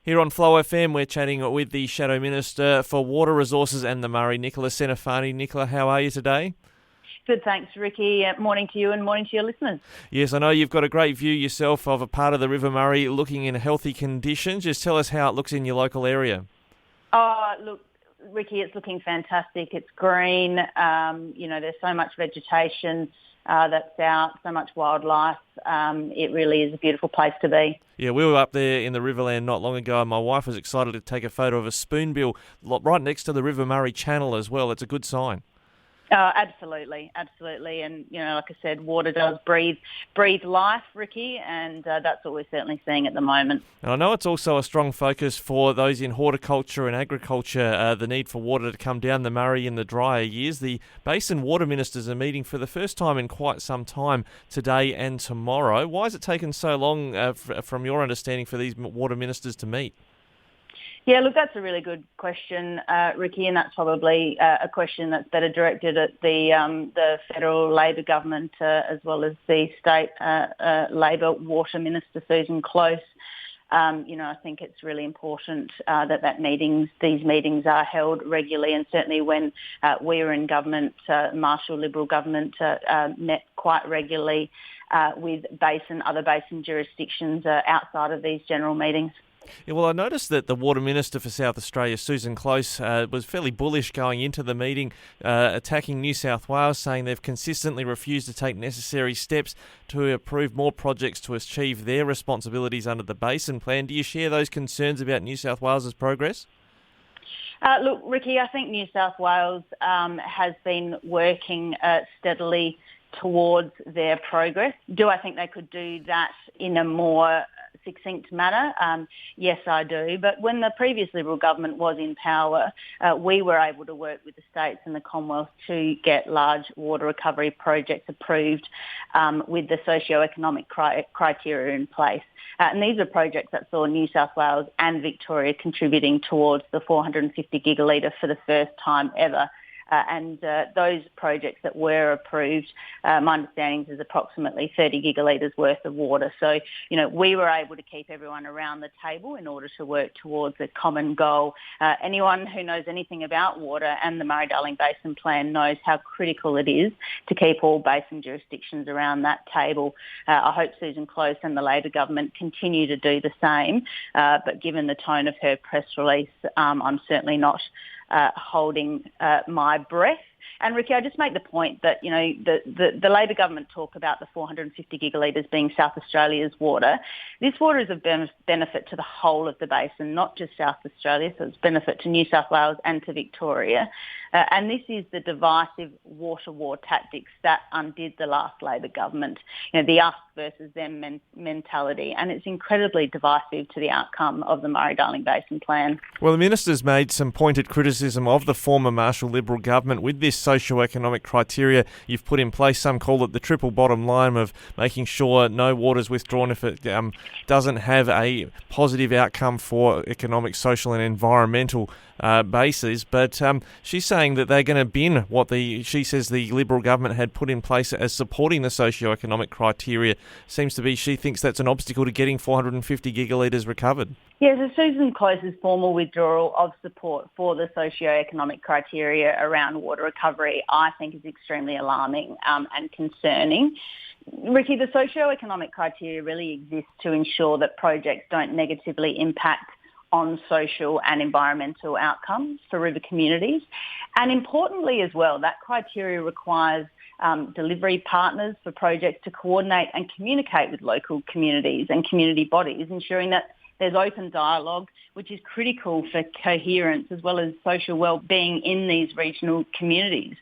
Here on Flow FM, we're chatting with the Shadow Minister for Water Resources and the Murray, Nicola Centofanti. Nicola, how are you today? Good, thanks, Ricky. Morning to you and morning to your listeners. Yes, I know you've got a great view yourself of a part of the River Murray looking in healthy conditions. Just tell us how it looks in your local area. Look, Ricky, it's looking fantastic. It's green. There's so much vegetation that's out, so much wildlife. It really is a beautiful place to be. Yeah, we were up there in the Riverland not long ago, and my wife was excited to take a photo of a spoonbill right next to the River Murray Channel as well. It's a good sign. Absolutely. And, like I said, water does breathe life, Ricky, and that's what we're certainly seeing at the moment. And I know it's also a strong focus for those in horticulture and agriculture, the need for water to come down the Murray in the drier years. The Basin Water Ministers are meeting for the first time in quite some time today and tomorrow. Why has it taken so long, from your understanding, for these water ministers to meet? Yeah, look, that's a really good question, Ricky, and that's probably a question that's better directed at the federal Labor government as well as the state Labor Water Minister, Susan Close. I think it's really important that these meetings are held regularly, and certainly when we were in government, Marshall Liberal government met quite regularly with other basin jurisdictions outside of these general meetings. Yeah, well, I noticed that the Water Minister for South Australia, Susan Close, was fairly bullish going into the meeting, attacking New South Wales, saying they've consistently refused to take necessary steps to approve more projects to achieve their responsibilities under the Basin Plan. Do you share those concerns about New South Wales' progress? Look, Ricky, I think New South Wales has been working steadily towards their progress. Do I think they could do that in a more succinct manner? Yes, I do. But when the previous Liberal government was in power, we were able to work with the states and the Commonwealth to get large water recovery projects approved with the socio-economic criteria in place. And these are projects that saw New South Wales and Victoria contributing towards the 450 gigalitre for the first time ever. And those projects that were approved, my understanding is approximately 30 gigalitres worth of water. So, we were able to keep everyone around the table in order to work towards a common goal. Anyone who knows anything about water and the Murray-Darling Basin Plan knows how critical it is to keep all basin jurisdictions around that table. I hope Susan Close and the Labor government continue to do the same. But given the tone of her press release, I'm certainly not holding my breath. And Ricky, I just make the point that, the Labor government talk about the 450 gigalitres being South Australia's water. This water is of benefit to the whole of the basin, not just South Australia, so it's benefit to New South Wales and to Victoria. And this is the divisive water war tactics that undid the last Labor government, the us versus them mentality. And it's incredibly divisive to the outcome of the Murray-Darling Basin Plan. Well, the minister's made some pointed criticism of the former Marshall Liberal government with this socio-economic criteria you've put in place. Some call it the triple bottom line of making sure no water is withdrawn if it doesn't have a positive outcome for economic, social and environmental bases. But she's saying that they're going to bin what she says the Liberal government had put in place as supporting the socio-economic criteria. Seems to be she thinks that's an obstacle to getting 450 gigalitres recovered. Yeah, so Susan Close's formal withdrawal of support for the socio-economic criteria around water recovery, I think, is extremely alarming and concerning. Ricky, the socio-economic criteria really exists to ensure that projects don't negatively impact on social and environmental outcomes for river communities. And importantly as well, that criteria requires delivery partners for projects to coordinate and communicate with local communities and community bodies, ensuring that there's open dialogue, which is critical for coherence as well as social well-being in these regional communities,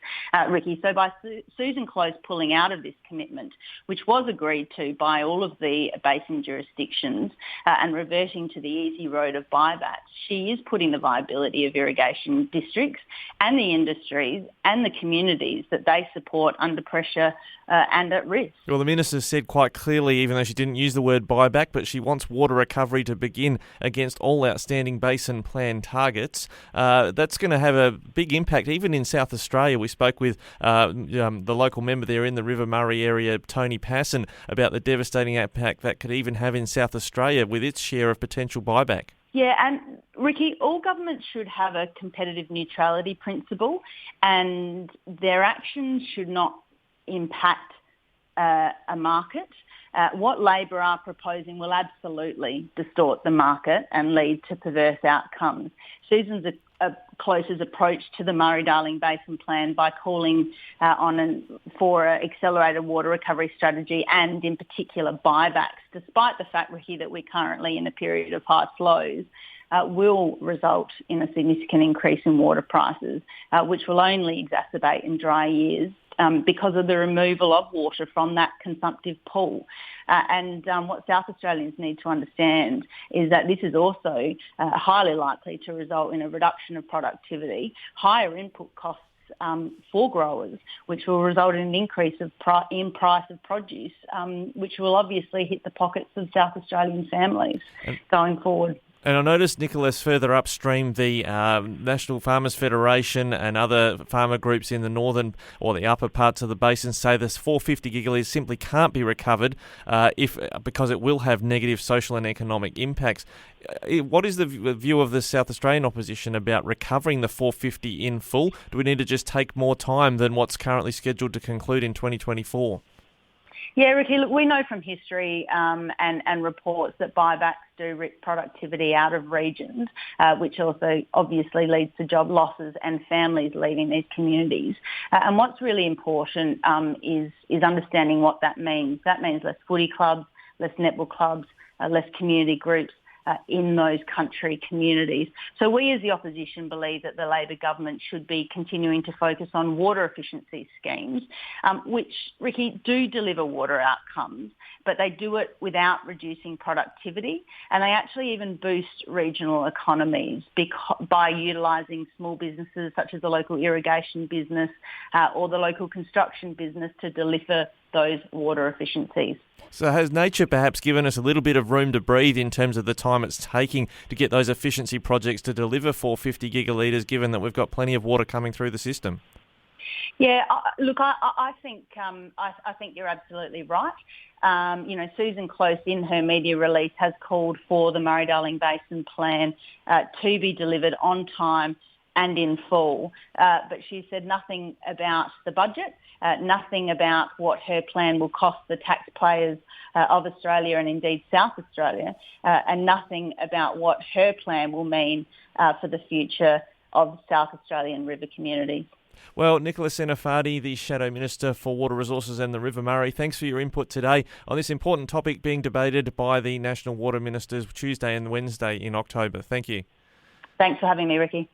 Ricky. So by Susan Close pulling out of this commitment, which was agreed to by all of the basin jurisdictions, and reverting to the easy road of buybacks, she is putting the viability of irrigation districts and the industries and the communities that they support under pressure and at risk. Well, the Minister said quite clearly, even though she didn't use the word buyback, but she wants water recovery to begin against all outstanding Basin Plan targets. That's going to have a big impact, even in South Australia. We spoke with the local member there in the River Murray area, Tony Passon, about the devastating impact that could even have in South Australia with its share of potential buyback. Yeah, and Ricky, all governments should have a competitive neutrality principle, and their actions should not impact a market. What Labor are proposing will absolutely distort the market and lead to perverse outcomes. Susan's closest approach to the Murray-Darling Basin plan by calling for an accelerated water recovery strategy and in particular buybacks, despite the fact, Ricky, that we're currently in a period of high flows, will result in a significant increase in water prices, which will only exacerbate in dry years because of the removal of water from that consumptive pool. What South Australians need to understand is that this is also highly likely to result in a reduction of productivity, higher input costs for growers, which will result in an increase in price of produce, which will obviously hit the pockets of South Australian families going forward. And I noticed, Nicholas, further upstream, the National Farmers Federation and other farmer groups in the northern or the upper parts of the basin say this 450 gigalitres simply can't be recovered because it will have negative social and economic impacts. What is the view of the South Australian opposition about recovering the 450 in full? Do we need to just take more time than what's currently scheduled to conclude in 2024? Yeah, Ricky, look, we know from history and reports that buybacks do rip productivity out of regions, which also obviously leads to job losses and families leaving these communities. And what's really important is understanding what that means. That means less footy clubs, less netball clubs, less community groups in those country communities. So we as the opposition believe that the Labor government should be continuing to focus on water efficiency schemes, which, Ricky, do deliver water outcomes, but they do it without reducing productivity, and they actually even boost regional economies by utilising small businesses such as the local irrigation business or the local construction business to deliver those water efficiencies. So has nature perhaps given us a little bit of room to breathe in terms of the time it's taking to get those efficiency projects to deliver 450 gigalitres, given that we've got plenty of water coming through the system? Yeah, look, I think you're absolutely right. Susan Close in her media release has called for the Murray-Darling Basin plan to be delivered on time and in full, but she said nothing about the budget, nothing about what her plan will cost the taxpayers of Australia and indeed South Australia, and nothing about what her plan will mean for the future of South Australian river communities. Well, Nicola Centofanti, the Shadow Minister for Water Resources and the River Murray, thanks for your input today on this important topic being debated by the National Water Ministers Tuesday and Wednesday in October. Thank you. Thanks for having me, Ricky.